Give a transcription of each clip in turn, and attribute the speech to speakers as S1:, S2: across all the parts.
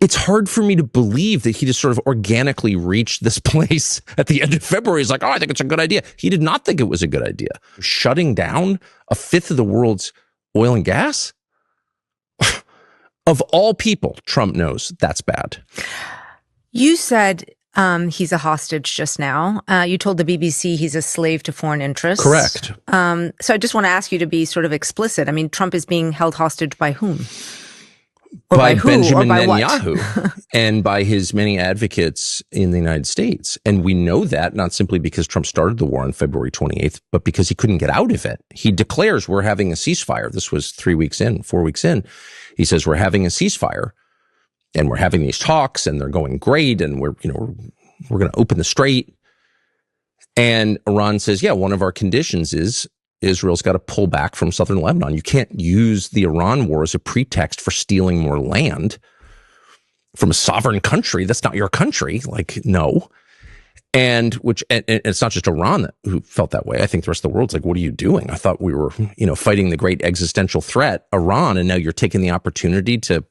S1: it's hard for me to believe that he just sort of organically reached this place at the end of February. He's like, oh, I think it's a good idea. He did not think it was a good idea. Shutting down a fifth of the world's oil and gas? Of all people, Trump knows that's bad.
S2: You said he's a hostage just now. You told the BBC he's a slave to foreign interests.
S1: Correct.
S2: So I just want to ask you to be sort of explicit. I mean, Trump is being held hostage by whom? Or
S1: by
S2: who,
S1: Benjamin
S2: or by
S1: Netanyahu and by his many advocates in the United States. And we know that not simply because Trump started the war on February 28th, but because he couldn't get out of it. He declares we're having a ceasefire. This was 4 weeks in. He says we're having a ceasefire and we're having these talks and they're going great and we're going to open the strait. And Iran says, yeah, one of our conditions is Israel's got to pull back from southern Lebanon. You can't use the Iran war as a pretext for stealing more land from a sovereign country. That's not your country. Like, no. And it's not just Iran who felt that way. I think the rest of the world's like, what are you doing? I thought we were, fighting the great existential threat, Iran, and now you're taking the opportunity to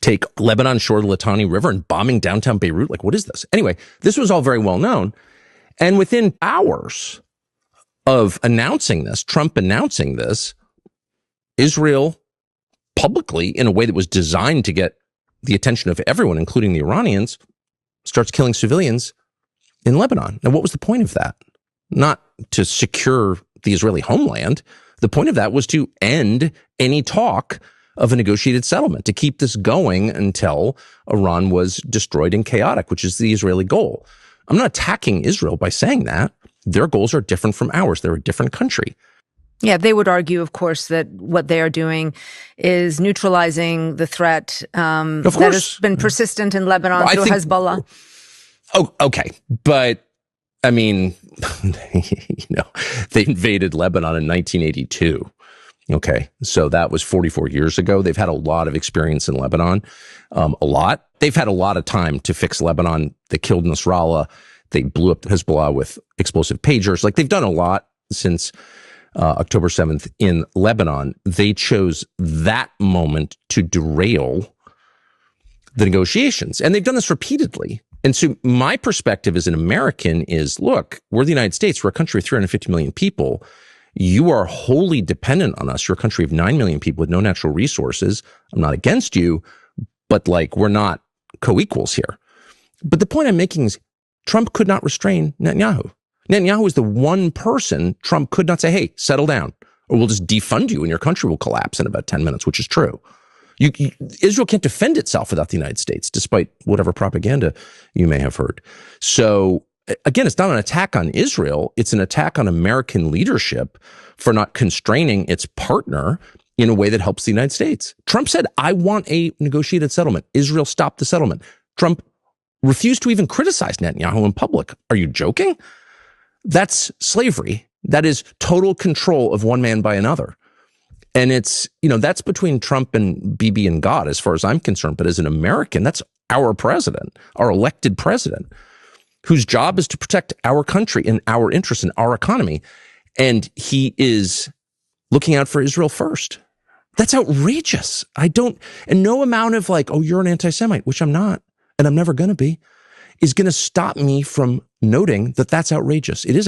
S1: take Lebanon shore of the Litani River and bombing downtown Beirut. Like, what is this? Anyway, this was all very well known. And within hours of Trump announcing this, Israel publicly, in a way that was designed to get the attention of everyone, including the Iranians, starts killing civilians in Lebanon. Now, what was the point of that? Not to secure the Israeli homeland. The point of that was to end any talk of a negotiated settlement, to keep this going until Iran was destroyed and chaotic, which is the Israeli goal. I'm not attacking Israel by saying that. Their goals are different from ours. They're a different country.
S2: Yeah, they would argue, of course, that what they are doing is neutralizing the threat that has been persistent in Lebanon through Hezbollah.
S1: Oh, okay. But, I mean, they invaded Lebanon in 1982. Okay, so that was 44 years ago. They've had a lot of experience in Lebanon, a lot. They've had a lot of time to fix Lebanon. They killed Nasrallah. They blew up Hezbollah with explosive pagers. Like, they've done a lot since October 7th in Lebanon. They chose that moment to derail the negotiations. And they've done this repeatedly. And so my perspective as an American is, look, we're the United States. We're a country of 350 million people. You are wholly dependent on us. You're a country of 9 million people with no natural resources. I'm not against you, but we're not co-equals here. But the point I'm making is Trump could not restrain Netanyahu. Netanyahu is the one person Trump could not say, hey, settle down, or we'll just defund you and your country will collapse in about 10 minutes, which is true. Israel can't defend itself without the United States, despite whatever propaganda you may have heard. So again, it's not an attack on Israel. It's an attack on American leadership for not constraining its partner in a way that helps the United States. Trump said, I want a negotiated settlement. Israel stopped the settlement. Trump refused to even criticize Netanyahu in public. Are you joking? That's slavery. That is total control of one man by another. And it's, that's between Trump and Bibi and God, as far as I'm concerned. But as an American, that's our president, our elected president, whose job is to protect our country and our interests and our economy. And he is looking out for Israel first. That's outrageous. And no amount of oh, you're an anti-Semite, which I'm not, and I'm never going to be, is going to stop me from noting that that's outrageous. It is